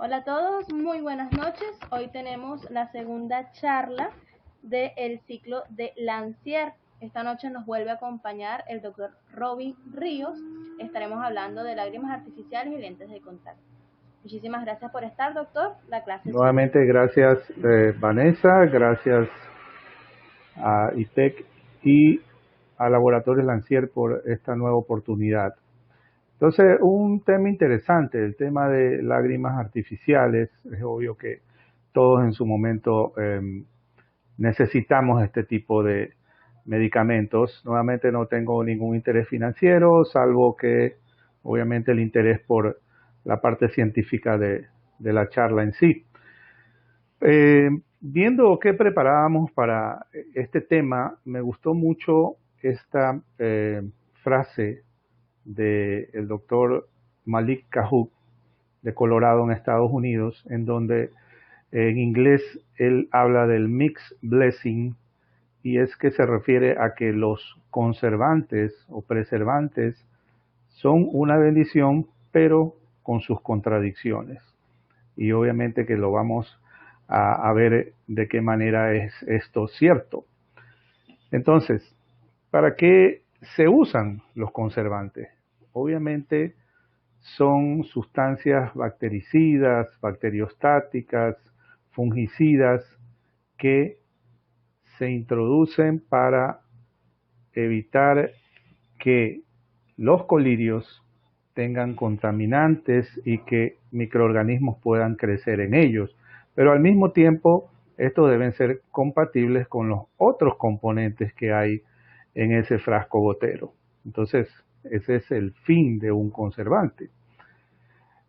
Hola a todos, muy buenas noches. Hoy tenemos la segunda charla del ciclo de Lancier. Esta noche nos vuelve a acompañar el doctor Robin Ríos. Estaremos hablando de lágrimas artificiales y lentes de contacto. Muchísimas gracias por estar, doctor. La clase es suya. Nuevamente, gracias Vanessa, gracias a ITEC y a Laboratorios Lancier por esta nueva oportunidad. Entonces, un tema interesante, el tema de lágrimas artificiales. Es obvio que todos en su momento necesitamos este tipo de medicamentos. Nuevamente no tengo ningún interés financiero, salvo que obviamente el interés por la parte científica de la charla en sí. Viendo qué preparábamos para este tema, me gustó mucho esta frase del doctor Malik Kahoot de Colorado en Estados Unidos, en donde en inglés él habla del mixed blessing, y es que se refiere a que los conservantes o preservantes son una bendición, pero con sus contradicciones. Y obviamente que lo vamos a ver de qué manera es esto cierto. Entonces, ¿para qué se usan los conservantes? Obviamente son sustancias bactericidas, bacteriostáticas, fungicidas que se introducen para evitar que los colirios tengan contaminantes y que microorganismos puedan crecer en ellos. Pero al mismo tiempo, estos deben ser compatibles con los otros componentes que hay en ese frasco gotero. Entonces, ese es el fin de un conservante.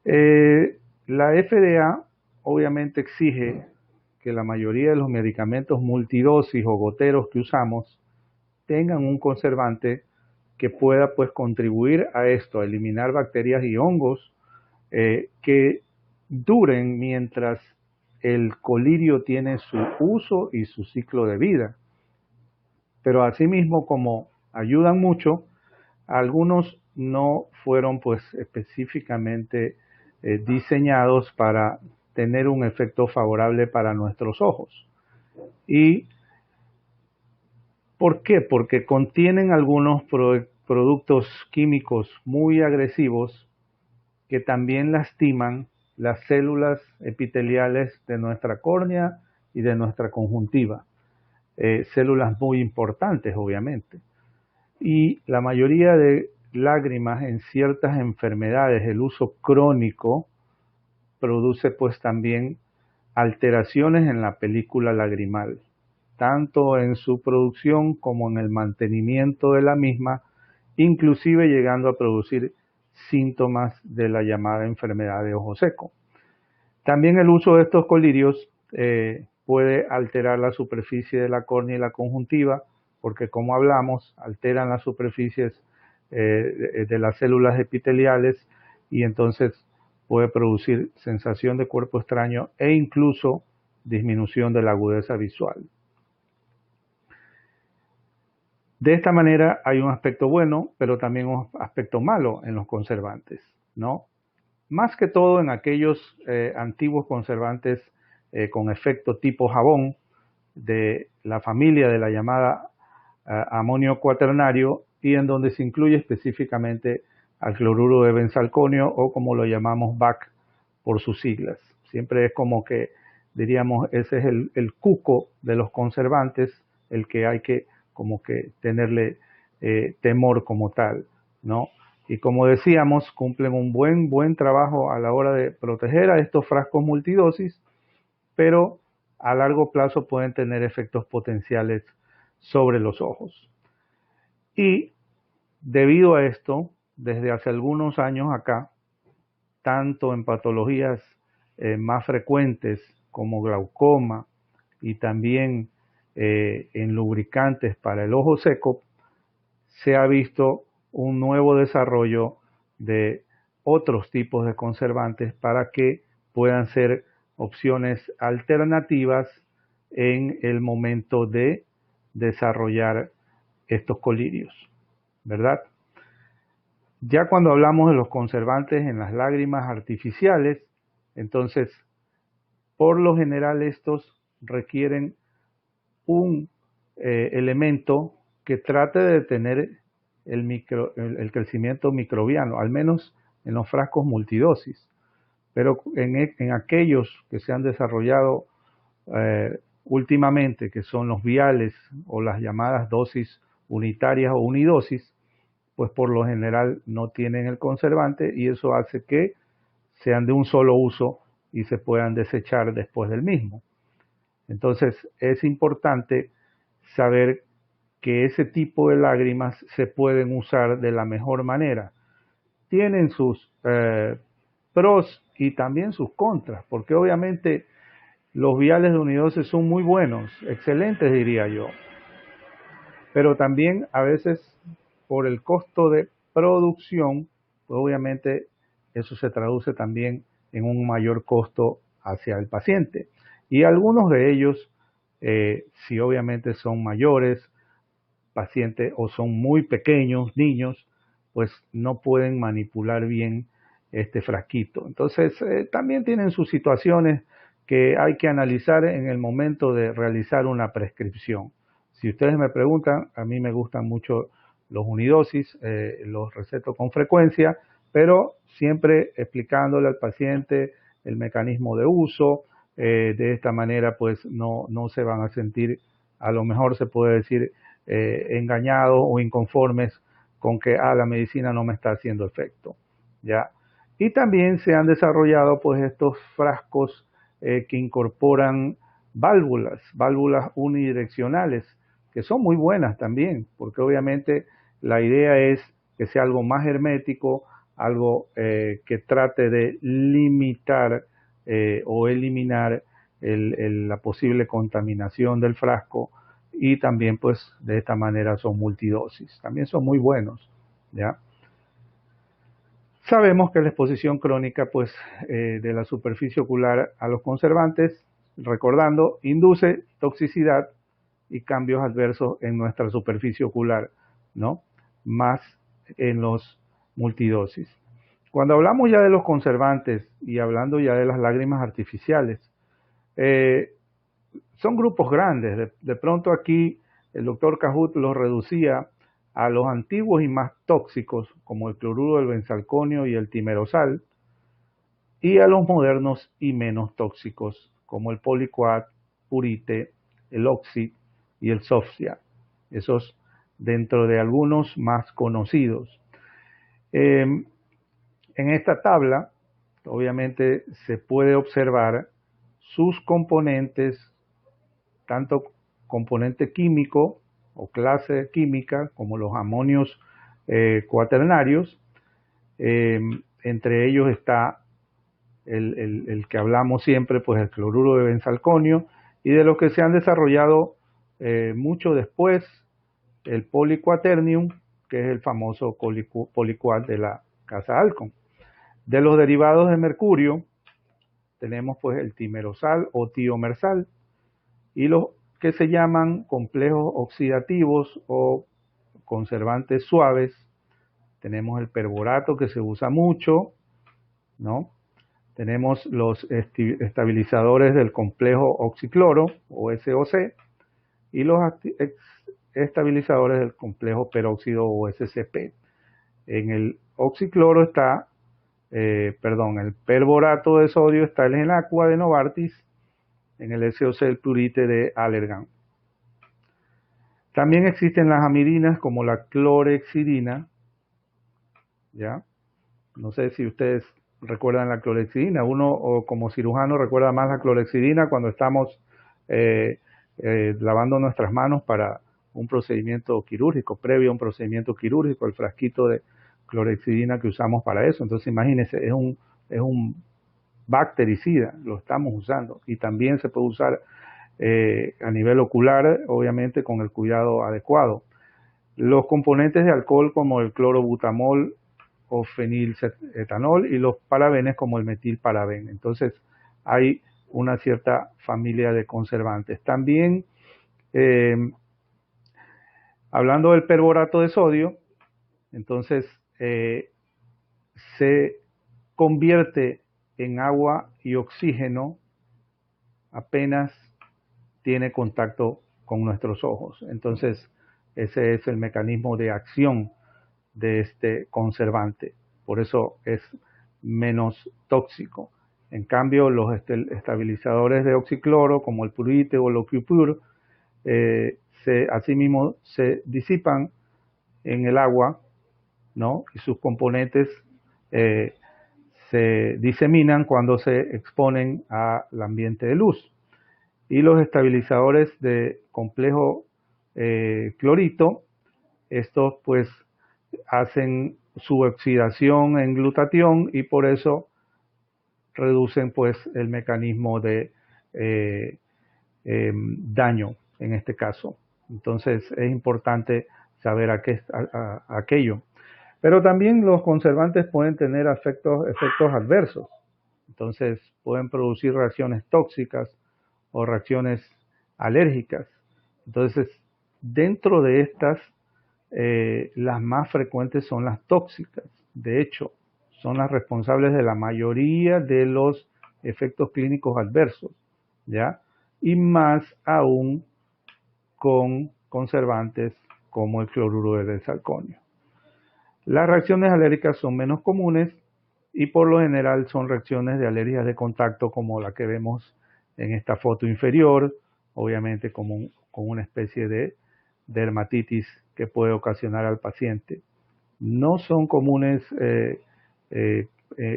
La FDA obviamente exige que la mayoría de los medicamentos multidosis o goteros que usamos tengan un conservante que pueda pues contribuir a esto, a eliminar bacterias y hongos que duren mientras el colirio tiene su uso y su ciclo de vida. Pero asimismo, como ayudan mucho, algunos no fueron pues específicamente diseñados para tener un efecto favorable para nuestros ojos. ¿Y por qué? Porque contienen algunos productos químicos muy agresivos que también lastiman las células epiteliales de nuestra córnea y de nuestra conjuntiva. Células muy importantes, obviamente. Y la mayoría de lágrimas en ciertas enfermedades, el uso crónico, produce pues también alteraciones en la película lagrimal, tanto en su producción como en el mantenimiento de la misma, inclusive llegando a producir síntomas de la llamada enfermedad de ojo seco. También el uso de estos colirios puede alterar la superficie de la córnea y la conjuntiva, porque como hablamos, alteran las superficies de las células epiteliales y entonces puede producir sensación de cuerpo extraño e incluso disminución de la agudeza visual. De esta manera hay un aspecto bueno, pero también un aspecto malo en los conservantes, ¿no? Más que todo en aquellos antiguos conservantes con efecto tipo jabón de la familia de la llamada amonio cuaternario, y en donde se incluye específicamente al cloruro de benzalconio, o como lo llamamos BAC por sus siglas. Siempre es como que diríamos ese es el cuco de los conservantes, el que hay que como que tenerle temor como tal, ¿no? Y como decíamos, cumplen un buen trabajo a la hora de proteger a estos frascos multidosis, pero a largo plazo pueden tener efectos potenciales sobre los ojos. Y debido a esto, desde hace algunos años acá, tanto en patologías más frecuentes como glaucoma y también en lubricantes para el ojo seco, se ha visto un nuevo desarrollo de otros tipos de conservantes para que puedan ser opciones alternativas en el momento de desarrollar estos colirios, ¿verdad? Ya cuando hablamos de los conservantes en las lágrimas artificiales, Entonces, por lo general estos requieren un elemento que trate de detener el crecimiento microbiano, al menos en los frascos multidosis. Pero en aquellos que se han desarrollado últimamente, que son los viales o las llamadas dosis unitarias o unidosis, pues por lo general no tienen el conservante y eso hace que sean de un solo uso y se puedan desechar después del mismo. Entonces es importante saber que ese tipo de lágrimas se pueden usar de la mejor manera. Tienen sus pros y también sus contras, porque obviamente los viales de unidosis son muy buenos, excelentes diría yo, pero también a veces por el costo de producción, pues obviamente eso se traduce también en un mayor costo hacia el paciente. Y algunos de ellos, si obviamente son mayores, pacientes o son muy pequeños, niños, pues no pueden manipular bien este frasquito. Entonces, también tienen sus situaciones que hay que analizar en el momento de realizar una prescripción. Si ustedes me preguntan, a mí me gustan mucho los unidosis, los receto con frecuencia, pero siempre explicándole al paciente el mecanismo de uso. De esta manera, pues no se van a sentir, a lo mejor se puede decir, engañados o inconformes con que la medicina no me está haciendo efecto, ¿ya? Y también se han desarrollado pues estos frascos que incorporan válvulas unidireccionales, que son muy buenas también, porque obviamente la idea es que sea algo más hermético, algo que trate de limitar o eliminar la posible contaminación del frasco, y también pues de esta manera son multidosis, también son muy buenos, ¿ya? Sabemos que la exposición crónica pues de la superficie ocular a los conservantes, recordando, induce toxicidad y cambios adversos en nuestra superficie ocular, ¿no? Más en los multidosis. Cuando hablamos ya de los conservantes y hablando ya de las lágrimas artificiales, son grupos grandes. De pronto aquí el doctor Cajut los reducía a los antiguos y más tóxicos, como el cloruro del benzalconio y el timerosal, y a los modernos y menos tóxicos, como el poliquat, purite, el oxi y el softia. Esos dentro de algunos más conocidos. En esta tabla, obviamente, se puede observar sus componentes, tanto componente químico o clase química como los amonios cuaternarios. Entre ellos está el que hablamos siempre, pues el cloruro de benzalconio, y de los que se han desarrollado mucho después, el poliquaternium, que es el famoso poliquat de la casa Alcon. De los derivados de mercurio, tenemos pues el timerosal o tiomersal, y los que se llaman complejos oxidativos o conservantes suaves. Tenemos el perborato, que se usa mucho, ¿no? Tenemos los estabilizadores del complejo oxicloro o SOC y los estabilizadores del complejo peróxido o SCP. En el oxicloro está, el perborato de sodio está en el aqua de Novartis, en el SOC el plurite de Allergan. También existen las amidinas como la clorexidina, ¿ya? No sé si ustedes recuerdan la clorexidina. Uno o como cirujano recuerda más la clorexidina cuando estamos lavando nuestras manos para un procedimiento quirúrgico, previo a un procedimiento quirúrgico, el frasquito de clorexidina que usamos para eso. Entonces imagínense, es un bactericida, lo estamos usando, y también se puede usar a nivel ocular, obviamente con el cuidado adecuado. Los componentes de alcohol como el clorobutamol o feniletanol y los parabenes como el metilparaben. Entonces hay una cierta familia de conservantes. También hablando del perborato de sodio, entonces se convierte en agua y oxígeno apenas tiene contacto con nuestros ojos. Entonces, ese es el mecanismo de acción de este conservante. Por eso es menos tóxico. En cambio, los estabilizadores de oxicloro, como el purite o el Ocupur, asimismo se disipan en el agua, ¿no? Y sus componentes se diseminan cuando se exponen al ambiente de luz. Y los estabilizadores de complejo clorito, estos pues hacen su oxidación en glutatión y por eso reducen pues el mecanismo de daño en este caso. Entonces es importante saber aquello. Pero también los conservantes pueden tener efectos adversos. Entonces pueden producir reacciones tóxicas o reacciones alérgicas. Entonces, dentro de estas, las más frecuentes son las tóxicas. De hecho, son las responsables de la mayoría de los efectos clínicos adversos, ¿ya? Y más aún con conservantes como el cloruro de benzalconio. Las reacciones alérgicas son menos comunes y por lo general son reacciones de alergias de contacto como la que vemos en esta foto inferior, obviamente con una especie de dermatitis que puede ocasionar al paciente. No son comunes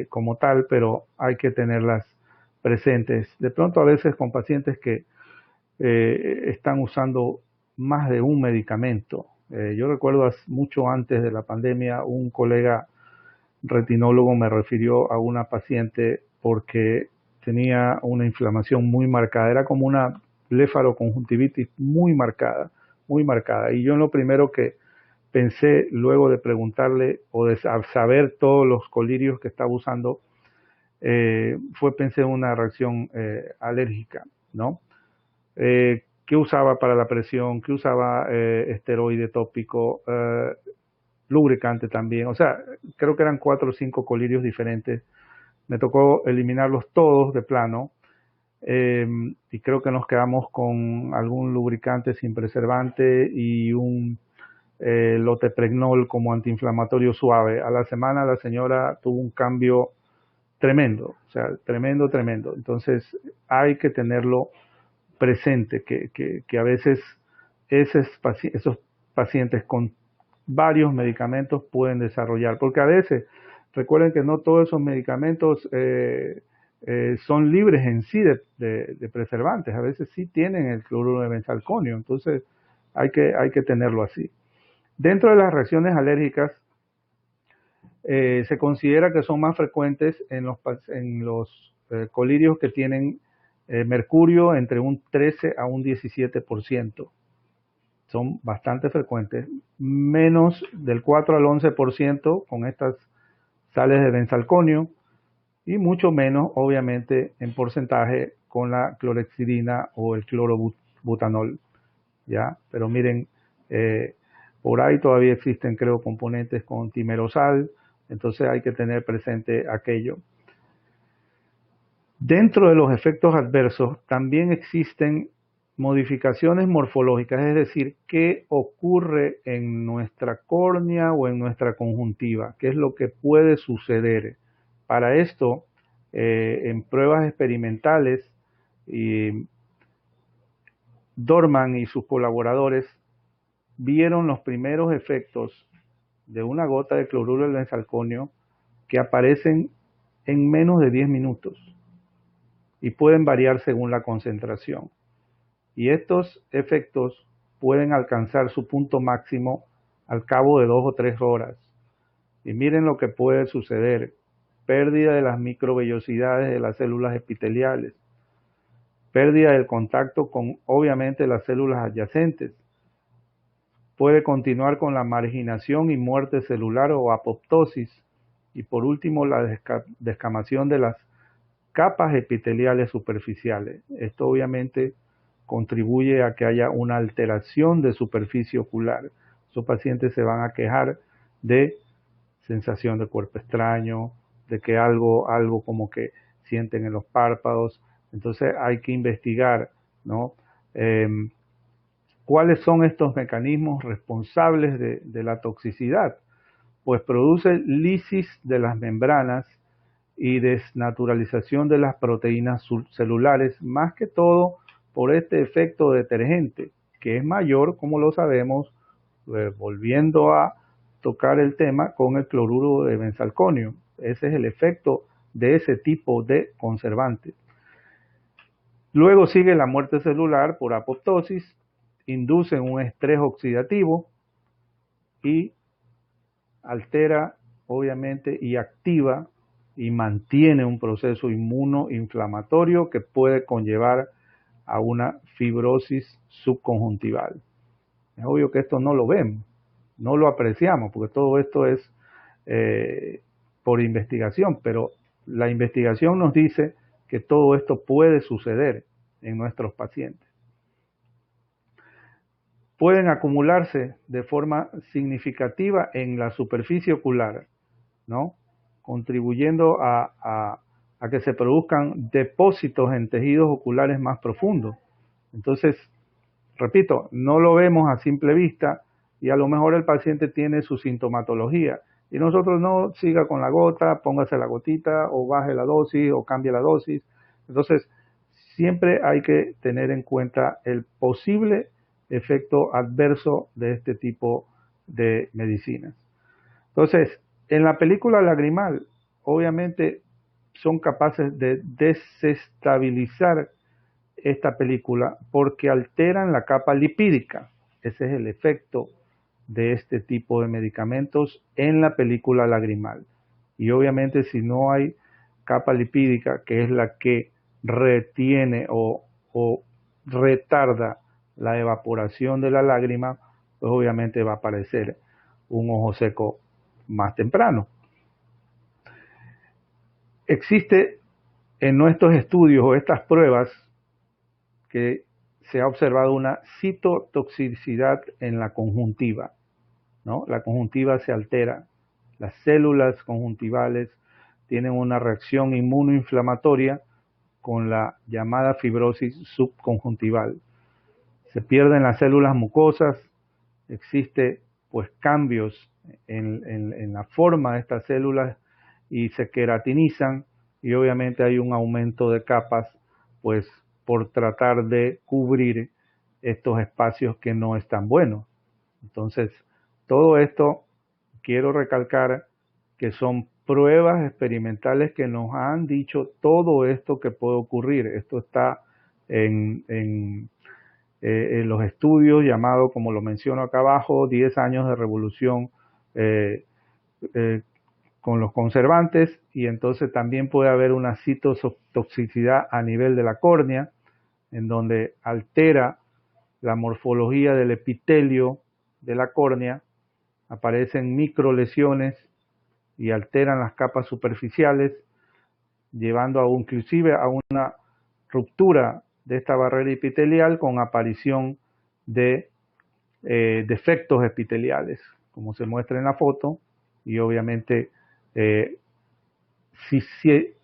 como tal, pero hay que tenerlas presentes. De pronto a veces con pacientes que están usando más de un medicamento. Yo recuerdo mucho antes de la pandemia, un colega retinólogo me refirió a una paciente porque tenía una inflamación muy marcada, era como una blefaroconjuntivitis muy marcada, muy marcada. Y yo en lo primero que pensé, luego de preguntarle o de saber todos los colirios que estaba usando, pensé en una reacción alérgica, ¿no? ¿Qué usaba para la presión? ¿Qué usaba esteroide tópico? Lubricante también. O sea, creo que eran 4 o 5 colirios diferentes. Me tocó eliminarlos todos de plano. Y creo que nos quedamos con algún lubricante sin preservante y un lotepregnol como antiinflamatorio suave. A la semana la señora tuvo un cambio tremendo, o sea, tremendo. Entonces hay que tenerlo presente, que a veces esos pacientes con varios medicamentos pueden desarrollar, porque a veces, recuerden que no todos esos medicamentos son libres en sí de preservantes, a veces sí tienen el cloruro de benzalconio, entonces hay que tenerlo así. Dentro de las reacciones alérgicas, se considera que son más frecuentes en los colirios que tienen mercurio entre un 13 a un 17%. Son bastante frecuentes. Menos del 4 al 11% con estas sales de benzalconio y mucho menos, obviamente, en porcentaje con la clorhexidina o el clorobutanol. ¿Ya? Pero miren, por ahí todavía existen, creo, componentes con timerosal, entonces hay que tener presente aquello. Dentro de los efectos adversos también existen modificaciones morfológicas, es decir, qué ocurre en nuestra córnea o en nuestra conjuntiva, qué es lo que puede suceder. Para esto, en pruebas experimentales, Dorman y sus colaboradores vieron los primeros efectos de una gota de cloruro de benzalconio que aparecen en menos de 10 minutos y pueden variar según la concentración. Y estos efectos pueden alcanzar su punto máximo al cabo de 2 o 3 horas. Y miren lo que puede suceder: pérdida de las microvellosidades de las células epiteliales, pérdida del contacto con, obviamente, las células adyacentes. Puede continuar con la marginación y muerte celular o apoptosis. Y por último, la descamación de las capas epiteliales superficiales. Esto obviamente contribuye a que haya una alteración de superficie ocular. Esos pacientes se van a quejar de sensación de cuerpo extraño, de que algo como que sienten en los párpados. Entonces hay que investigar, ¿no? ¿Cuáles son estos mecanismos responsables de la toxicidad? Pues produce lisis de las membranas y desnaturalización de las proteínas celulares, más que todo por este efecto detergente, que es mayor, como lo sabemos, volviendo a tocar el tema con el cloruro de benzalconio. Ese es el efecto de ese tipo de conservante. Luego sigue la muerte celular por apoptosis, inducen un estrés oxidativo y altera, obviamente, y activa y mantiene un proceso inmunoinflamatorio que puede conllevar a una fibrosis subconjuntival. Es obvio que esto no lo vemos, no lo apreciamos, porque todo esto es por investigación, pero la investigación nos dice que todo esto puede suceder en nuestros pacientes. Pueden acumularse de forma significativa en la superficie ocular, ¿no? Contribuyendo a que se produzcan depósitos en tejidos oculares más profundos. Entonces, repito, no lo vemos a simple vista y a lo mejor el paciente tiene su sintomatología y nosotros no siga con la gota, póngase la gotita o baje la dosis o cambie la dosis. Entonces, siempre hay que tener en cuenta el posible efecto adverso de este tipo de medicinas. Entonces, en la película lagrimal, obviamente son capaces de desestabilizar esta película porque alteran la capa lipídica. Ese es el efecto de este tipo de medicamentos en la película lagrimal. Y obviamente si no hay capa lipídica, que es la que retiene o retarda la evaporación de la lágrima, pues obviamente va a aparecer un ojo seco más temprano. Existe en nuestros estudios o estas pruebas que se ha observado una citotoxicidad en la conjuntiva, ¿no? La conjuntiva se altera, las células conjuntivales tienen una reacción inmunoinflamatoria con la llamada fibrosis subconjuntival. Se pierden las células mucosas, existe pues cambios en la forma de estas células y se queratinizan y obviamente hay un aumento de capas pues por tratar de cubrir estos espacios que no están buenos. Entonces, todo esto quiero recalcar que son pruebas experimentales que nos han dicho todo esto que puede ocurrir. Esto está en los estudios llamados, como lo menciono acá abajo, 10 años de revolución con los conservantes, y entonces también puede haber una citotoxicidad a nivel de la córnea, en donde altera la morfología del epitelio de la córnea, aparecen microlesiones y alteran las capas superficiales, llevando inclusive a una ruptura de esta barrera epitelial con aparición de defectos epiteliales, como se muestra en la foto, y obviamente si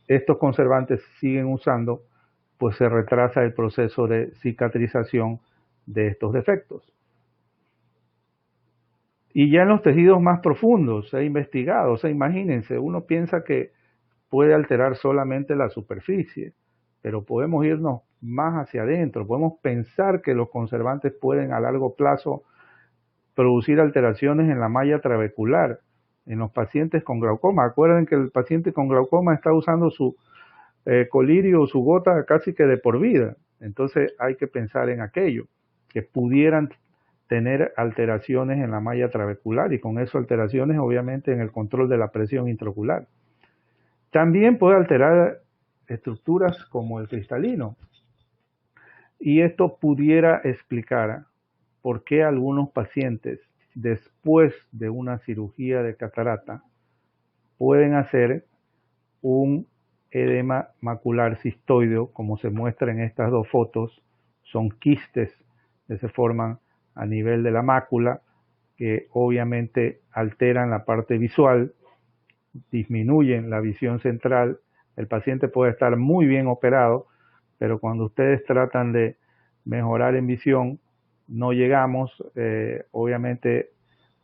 estos conservantes siguen usando, pues se retrasa el proceso de cicatrización de estos defectos. Y ya en los tejidos más profundos se ha investigado, o sea, imagínense, uno piensa que puede alterar solamente la superficie, pero podemos irnos más hacia adentro, podemos pensar que los conservantes pueden a largo plazo producir alteraciones en la malla trabecular en los pacientes con glaucoma. Acuerden que el paciente con glaucoma está usando su colirio o su gota casi que de por vida, entonces hay que pensar en aquello, que pudieran tener alteraciones en la malla trabecular y con eso alteraciones obviamente en el control de la presión intraocular. También puede alterar estructuras como el cristalino y esto pudiera explicar por qué algunos pacientes después de una cirugía de catarata pueden hacer un edema macular cistoideo, como se muestra en estas dos fotos. Son quistes que se forman a nivel de la mácula, que obviamente alteran la parte visual, disminuyen la visión central, El paciente puede estar muy bien operado, pero cuando ustedes tratan de mejorar en visión, no llegamos. Obviamente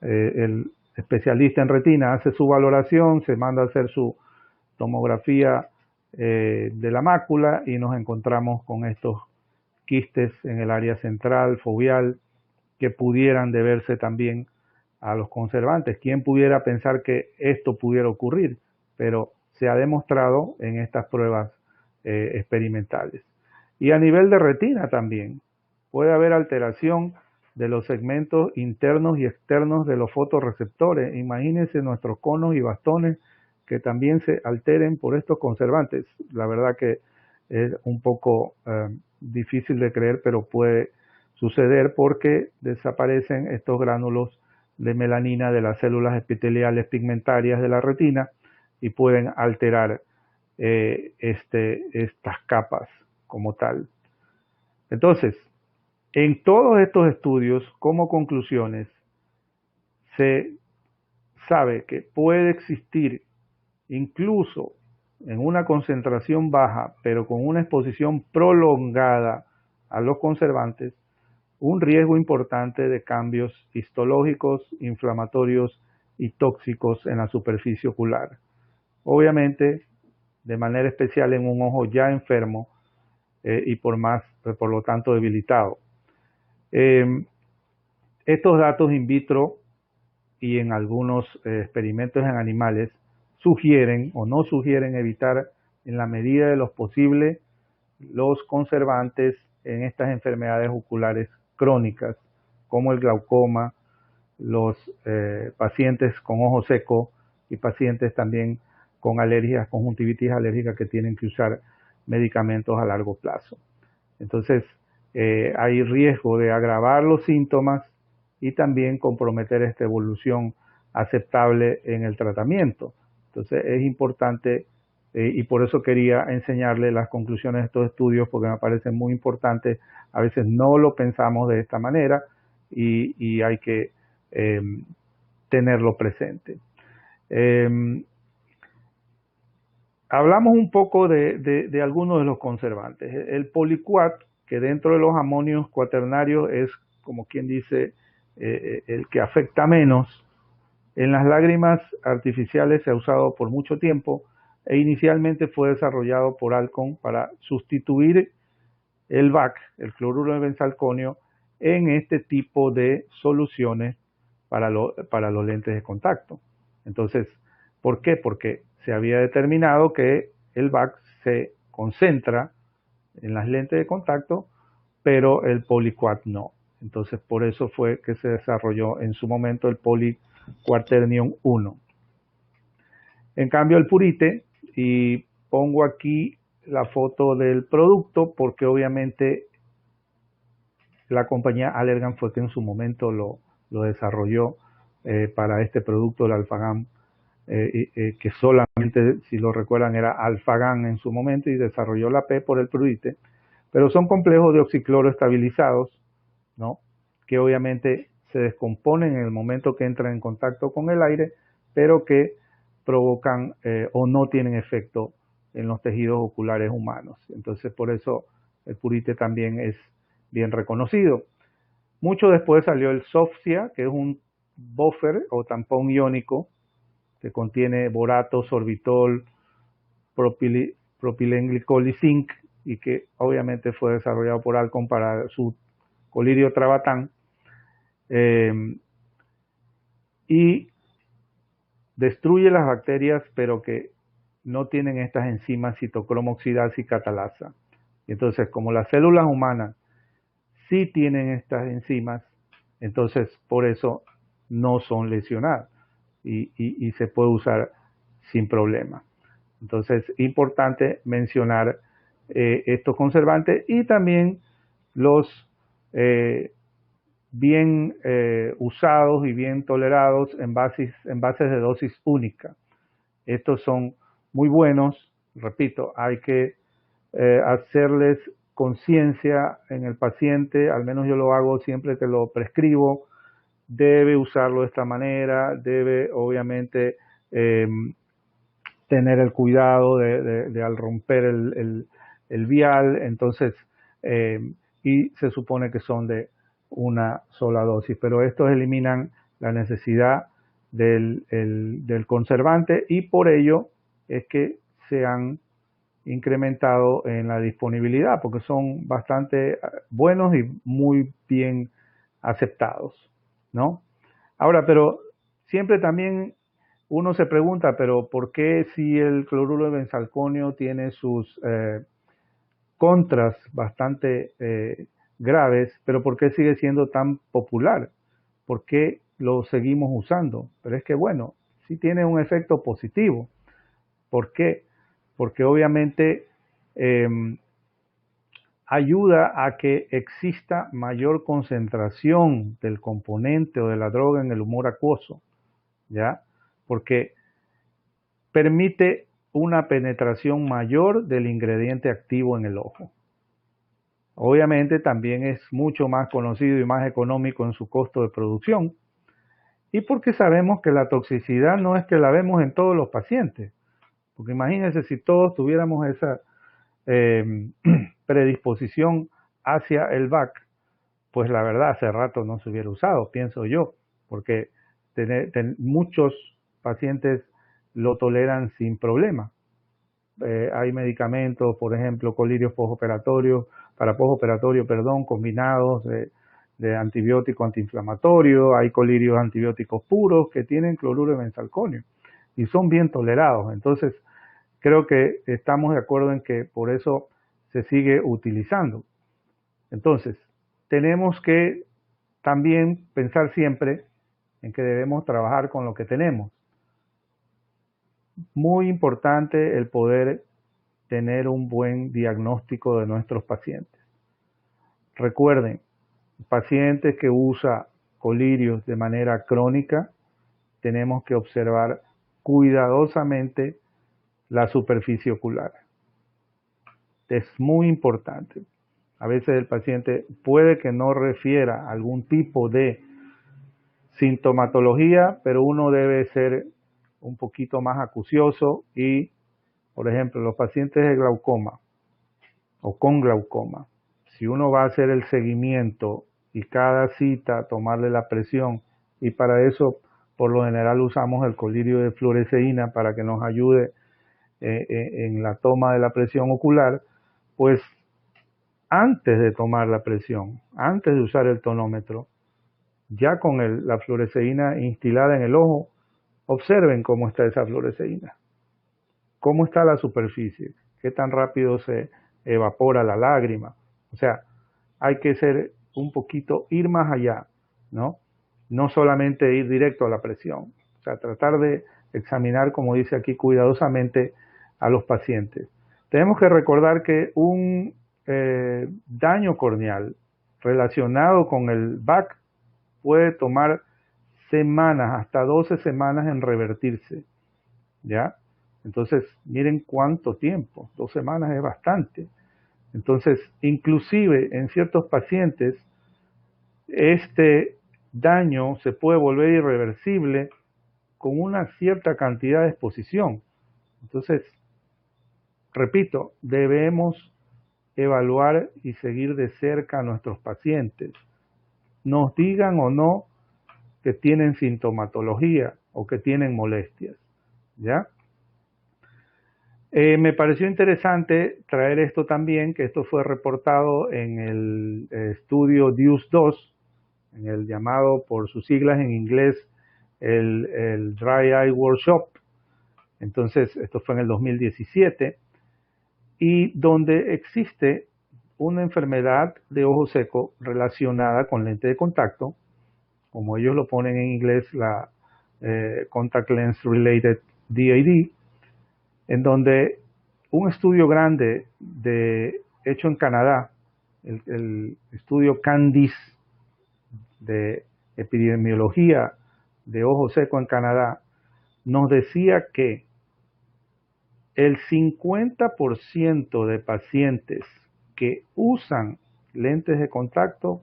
el especialista en retina hace su valoración, se manda a hacer su tomografía de la mácula y nos encontramos con estos quistes en el área central, foveal, que pudieran deberse también a los conservantes. ¿Quién pudiera pensar que esto pudiera ocurrir? Pero se ha demostrado en estas pruebas experimentales. Y a nivel de retina también puede haber alteración de los segmentos internos y externos de los fotorreceptores. Imagínense nuestros conos y bastones que también se alteren por estos conservantes. La verdad que es un poco difícil de creer, pero puede suceder porque desaparecen estos gránulos de melanina de las células epiteliales pigmentarias de la retina y pueden alterar estas capas como tal. Entonces, en todos estos estudios, como conclusiones, se sabe que puede existir incluso en una concentración baja, pero con una exposición prolongada a los conservantes, un riesgo importante de cambios histológicos, inflamatorios y tóxicos en la superficie ocular. Obviamente, de manera especial en un ojo ya enfermo y por lo tanto debilitado. Estos datos in vitro y en algunos experimentos en animales sugieren o no sugieren evitar en la medida de lo posible los conservantes en estas enfermedades oculares crónicas como el glaucoma, los pacientes con ojo seco y pacientes también con alergias, conjuntivitis alérgica que tienen que usar medicamentos a largo plazo. Entonces, hay riesgo de agravar los síntomas y también comprometer esta evolución aceptable en el tratamiento. Entonces, es importante y por eso quería enseñarles las conclusiones de estos estudios porque me parecen muy importantes. A veces no lo pensamos de esta manera y hay que tenerlo presente. Hablamos un poco de algunos de los conservantes. El poliquat, que dentro de los amonios cuaternarios es, como quien dice, el que afecta menos, en las lágrimas artificiales se ha usado por mucho tiempo e inicialmente fue desarrollado por Alcon para sustituir el VAC, el cloruro de benzalconio, en este tipo de soluciones para los lentes de contacto. Entonces, ¿por qué? Porque se había determinado que el VAC se concentra en las lentes de contacto, pero el poliquat no. Entonces, por eso fue que se desarrolló en su momento el poliquaternium 1. En cambio, el purite, y pongo aquí la foto del producto porque obviamente la compañía Allergan fue que en su momento lo desarrolló para este producto, el Alphagan, que solamente, si lo recuerdan, era Alphagan en su momento y desarrolló la P por el prurite, pero son complejos de oxicloro estabilizados, ¿no? Que obviamente se descomponen en el momento que entran en contacto con el aire, pero que provocan o no tienen efecto en los tejidos oculares humanos. Entonces, por eso el purite también es bien reconocido. Mucho después salió el Sofcia, que es un buffer o tampón iónico que contiene borato, sorbitol, propilenglicol y zinc, y que obviamente fue desarrollado por Alcon para su colirio trabatán, y destruye las bacterias, pero que no tienen estas enzimas citocromo oxidasa y catalasa. Entonces, como las células humanas sí tienen estas enzimas, entonces por eso no son lesionadas y se puede usar sin problema. Entonces, importante mencionar estos conservantes y también los bien usados y bien tolerados en bases de dosis única. Estos son muy buenos, repito, hay que hacerles conciencia en el paciente, al menos yo lo hago siempre que lo prescribo, debe usarlo de esta manera, debe obviamente tener el cuidado de al romper el vial, entonces, y se supone que son de una sola dosis, pero estos eliminan la necesidad del conservante y por ello es que se han incrementado en la disponibilidad porque son bastante buenos y muy bien aceptados, ¿no? Ahora, pero siempre también uno se pregunta, pero ¿por qué si el cloruro de benzalconio tiene sus contras bastante graves, pero por qué sigue siendo tan popular? ¿Por qué lo seguimos usando? Pero es que bueno, sí tiene un efecto positivo. ¿Por qué? Porque obviamente ayuda a que exista mayor concentración del componente o de la droga en el humor acuoso, ¿ya? Porque permite una penetración mayor del ingrediente activo en el ojo. Obviamente también es mucho más conocido y más económico en su costo de producción. Y porque sabemos que la toxicidad no es que la vemos en todos los pacientes. Porque imagínense si todos tuviéramos esa predisposición hacia el VAC, pues la verdad hace rato no se hubiera usado, pienso yo, porque muchos pacientes lo toleran sin problema. Hay medicamentos, por ejemplo, colirios postoperatorio, combinados de antibiótico antiinflamatorio, hay colirios antibióticos puros que tienen cloruro de benzalconio y son bien tolerados. Entonces, creo que estamos de acuerdo en que por eso se sigue utilizando. Entonces, tenemos que también pensar siempre en que debemos trabajar con lo que tenemos. Muy importante el poder tener un buen diagnóstico de nuestros pacientes. Recuerden, pacientes que usan colirios de manera crónica, tenemos que observar cuidadosamente la superficie ocular. Es muy importante. A veces el paciente puede que no refiera algún tipo de sintomatología, pero uno debe ser un poquito más acucioso y, por ejemplo, los pacientes de glaucoma o con glaucoma, si uno va a hacer el seguimiento y cada cita tomarle la presión, y para eso por lo general usamos el colirio de fluoresceína para que nos ayude en la toma de la presión ocular, pues antes de tomar la presión, antes de usar el tonómetro, ya con la fluoresceína instilada en el ojo, observen cómo está esa fluoresceína, cómo está la superficie, qué tan rápido se evapora la lágrima. O sea, hay que ir más allá, ¿no? No solamente ir directo a la presión. O sea, tratar de examinar, como dice aquí, cuidadosamente a los pacientes. Tenemos que recordar que un daño corneal relacionado con el VAC puede tomar semanas, hasta 12 semanas en revertirse, ¿ya? Entonces, miren cuánto tiempo, 2 semanas es bastante. Entonces, inclusive en ciertos pacientes, este daño se puede volver irreversible con una cierta cantidad de exposición. Entonces, repito, debemos evaluar y seguir de cerca a nuestros pacientes, nos digan o no que tienen sintomatología o que tienen molestias, ¿ya? Me pareció interesante traer esto también, que esto fue reportado en el estudio DEUCE-2, en el llamado por sus siglas en inglés el Dry Eye Workshop. Entonces, esto fue en el 2017, y donde existe una enfermedad de ojo seco relacionada con lente de contacto, como ellos lo ponen en inglés, la Contact Lens Related DAD, en donde un estudio grande hecho en Canadá, el estudio CANDIS de epidemiología de ojo seco en Canadá, nos decía que el 50% de pacientes que usan lentes de contacto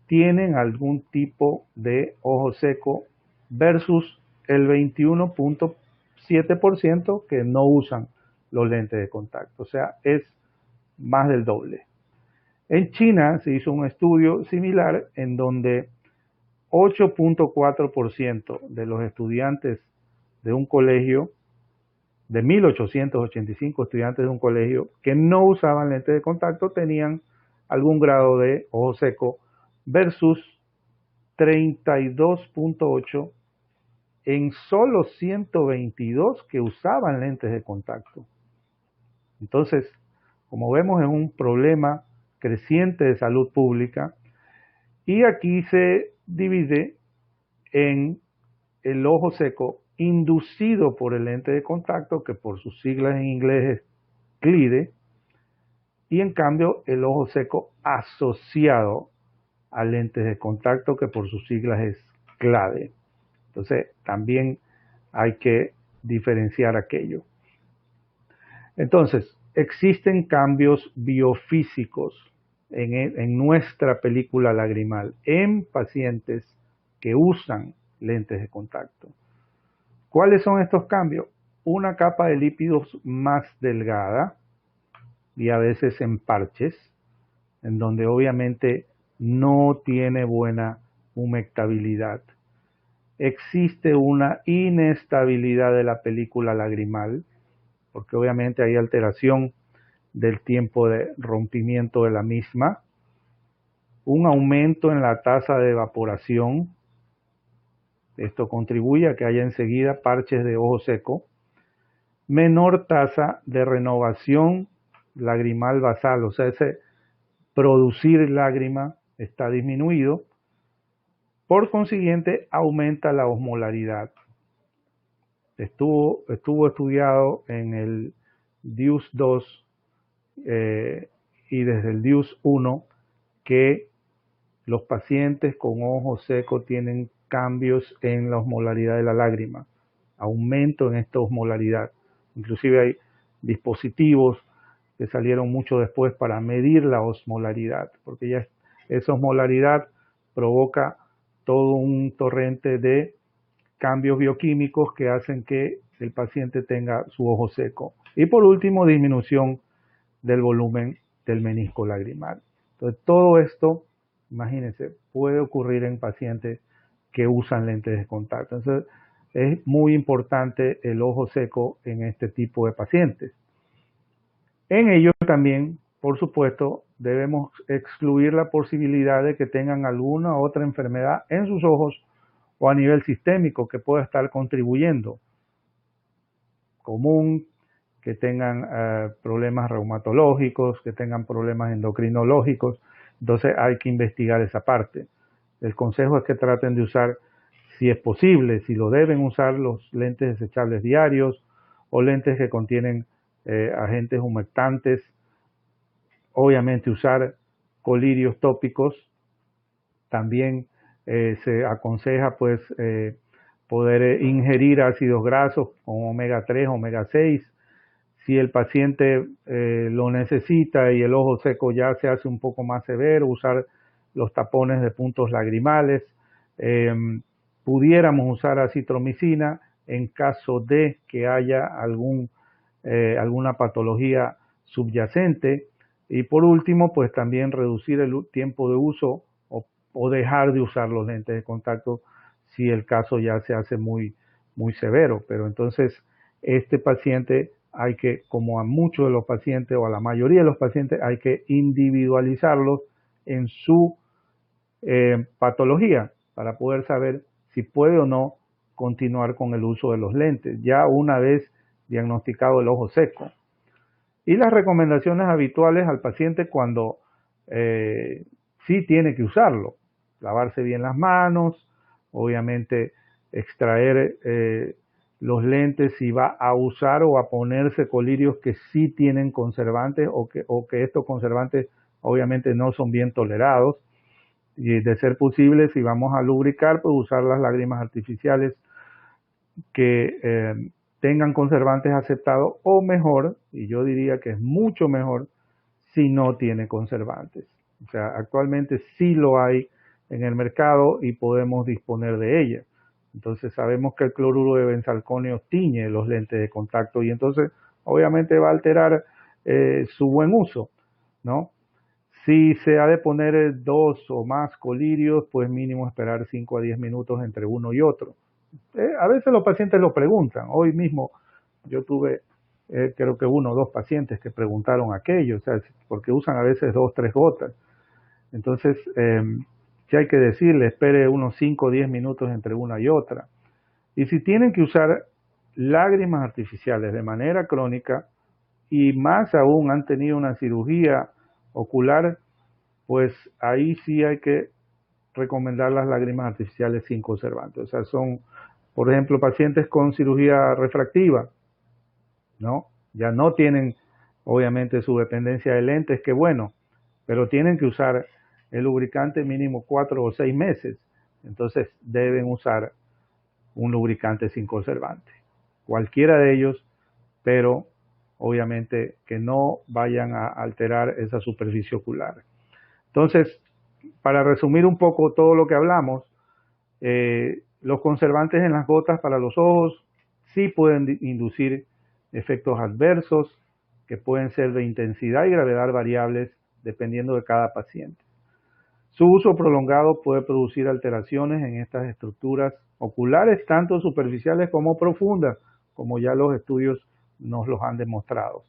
tienen algún tipo de ojo seco versus el 21.5% 7% que no usan los lentes de contacto, o sea, es más del doble. En China se hizo un estudio similar en donde 8.4% de los estudiantes de un colegio, de 1.885 estudiantes de un colegio que no usaban lentes de contacto tenían algún grado de ojo seco versus 32.8 en solo 122 que usaban lentes de contacto. Entonces, como vemos, es un problema creciente de salud pública y aquí se divide en el ojo seco inducido por el lente de contacto, que por sus siglas en inglés es CLIDE, y en cambio el ojo seco asociado a lentes de contacto, que por sus siglas es CLADE. Entonces, también hay que diferenciar aquello. Entonces, existen cambios biofísicos en nuestra película lagrimal en pacientes que usan lentes de contacto. ¿Cuáles son estos cambios? Una capa de lípidos más delgada y a veces en parches, en donde obviamente no tiene buena humectabilidad. Existe una inestabilidad de la película lagrimal, porque obviamente hay alteración del tiempo de rompimiento de la misma, un aumento en la tasa de evaporación. Esto contribuye a que haya enseguida parches de ojo seco, menor tasa de renovación lagrimal basal, o sea, ese producir lágrima está disminuido. Por consiguiente, aumenta la osmolaridad. Estuvo estudiado en el DIUS 2 y desde el DIUS 1 que los pacientes con ojo seco tienen cambios en la osmolaridad de la lágrima, aumento en esta osmolaridad. Inclusive hay dispositivos que salieron mucho después para medir la osmolaridad, porque ya esa osmolaridad provoca todo un torrente de cambios bioquímicos que hacen que el paciente tenga su ojo seco. Y por último, disminución del volumen del menisco lagrimal. Entonces, todo esto, imagínense, puede ocurrir en pacientes que usan lentes de contacto. Entonces, es muy importante el ojo seco en este tipo de pacientes. En ellos también, por supuesto, debemos excluir la posibilidad de que tengan alguna otra enfermedad en sus ojos o a nivel sistémico que pueda estar contribuyendo. Común que tengan problemas reumatológicos, que tengan problemas endocrinológicos. Entonces hay que investigar esa parte. El consejo es que traten de usar, si es posible, si lo deben usar, los lentes desechables diarios o lentes que contienen agentes humectantes. Obviamente usar colirios tópicos. También se aconseja pues poder ingerir ácidos grasos con omega 3, omega 6. Si el paciente lo necesita y el ojo seco ya se hace un poco más severo, usar los tapones de puntos lagrimales. Pudiéramos usar acitromicina en caso de que haya alguna patología subyacente. Y por último, pues también reducir el tiempo de uso o dejar de usar los lentes de contacto si el caso ya se hace muy severo. Pero entonces este paciente hay que, como a muchos de los pacientes o a la mayoría de los pacientes, hay que individualizarlos en su patología para poder saber si puede o no continuar con el uso de los lentes, ya una vez diagnosticado el ojo seco. Y las recomendaciones habituales al paciente cuando sí tiene que usarlo: lavarse bien las manos, obviamente extraer los lentes si va a usar o a ponerse colirios que sí tienen conservantes o que estos conservantes obviamente no son bien tolerados. Y de ser posible, si vamos a lubricar, pues usar las lágrimas artificiales que tengan conservantes aceptados, o mejor, y yo diría que es mucho mejor, si no tiene conservantes. O sea, actualmente sí lo hay en el mercado y podemos disponer de ellas. Entonces sabemos que el cloruro de benzalconio tiñe los lentes de contacto y entonces obviamente va a alterar su buen uso, ¿no? Si se ha de poner 2 o más colirios, pues mínimo esperar 5 a 10 minutos entre uno y otro. A veces los pacientes lo preguntan. Hoy mismo yo tuve, creo que 1 o 2 pacientes que preguntaron aquello, o sea, porque usan a veces 2 o 3 gotas. Entonces, sí hay que decirle, espere unos 5 o 10 minutos entre una y otra. Y si tienen que usar lágrimas artificiales de manera crónica, y más aún han tenido una cirugía ocular, pues ahí sí hay que recomendar las lágrimas artificiales sin conservantes. O sea, son, por ejemplo, pacientes con cirugía refractiva, ¿no? Ya no tienen, obviamente, su dependencia de lentes, que bueno, pero tienen que usar el lubricante mínimo 4 o 6 meses. Entonces deben usar un lubricante sin conservante. Cualquiera de ellos, pero obviamente que no vayan a alterar esa superficie ocular. Entonces, para resumir un poco todo lo que hablamos, los conservantes en las gotas para los ojos sí pueden inducir efectos adversos que pueden ser de intensidad y gravedad variables dependiendo de cada paciente. Su uso prolongado puede producir alteraciones en estas estructuras oculares, tanto superficiales como profundas, como ya los estudios nos los han demostrado.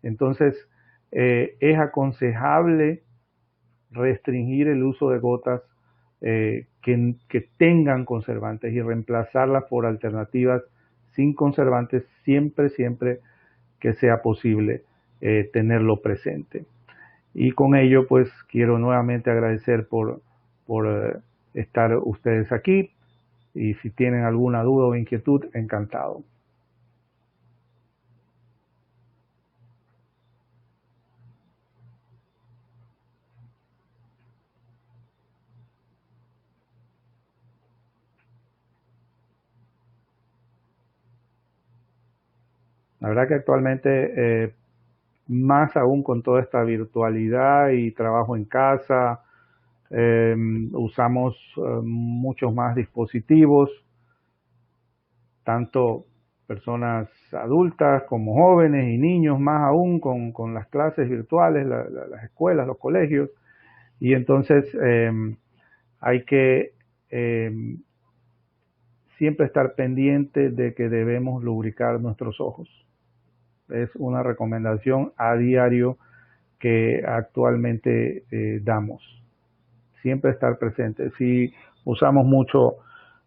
Entonces, es aconsejable restringir el uso de gotas que tengan conservantes y reemplazarlas por alternativas sin conservantes siempre que sea posible tenerlo presente. Y con ello, pues, quiero nuevamente agradecer por estar ustedes aquí. Y si tienen alguna duda o inquietud, encantado. La verdad que actualmente, más aún con toda esta virtualidad y trabajo en casa, usamos muchos más dispositivos, tanto personas adultas como jóvenes y niños, más aún con las clases virtuales, las escuelas, los colegios. Y entonces hay que siempre estar pendiente de que debemos lubricar nuestros ojos. Es una recomendación a diario que actualmente damos. Siempre estar presente. Si usamos mucho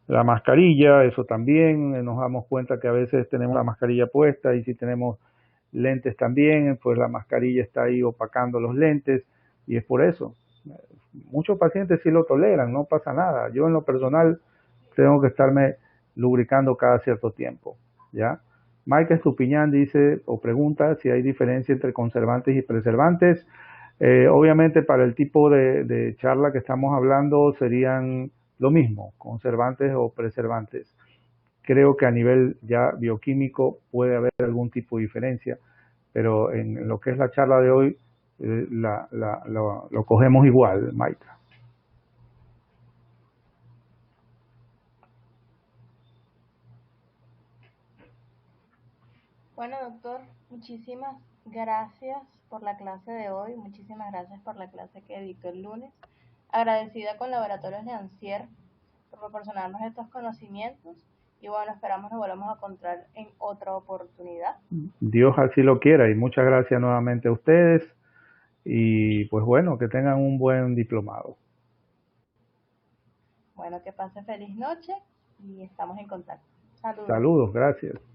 la mascarilla, eso también, nos damos cuenta que a veces tenemos la mascarilla puesta y si tenemos lentes también, pues la mascarilla está ahí opacando los lentes y es por eso. Muchos pacientes sí lo toleran, no pasa nada. Yo en lo personal tengo que estarme lubricando cada cierto tiempo, ¿ya? Mike Estupiñán dice o pregunta si hay diferencia entre conservantes y preservantes. Obviamente para el tipo de charla que estamos hablando serían lo mismo, conservantes o preservantes. Creo que a nivel ya bioquímico puede haber algún tipo de diferencia, pero en lo que es la charla de hoy lo cogemos igual, Maika. Bueno, doctor, muchísimas gracias por la clase de hoy, muchísimas gracias por la clase que dictó el lunes. Agradecida con Laboratorios Lancier por proporcionarnos estos conocimientos y bueno, esperamos nos volvamos a encontrar en otra oportunidad. Dios así lo quiera y muchas gracias nuevamente a ustedes y pues bueno, que tengan un buen diplomado. Bueno, que pase feliz noche y estamos en contacto. Saludos. Saludos, gracias.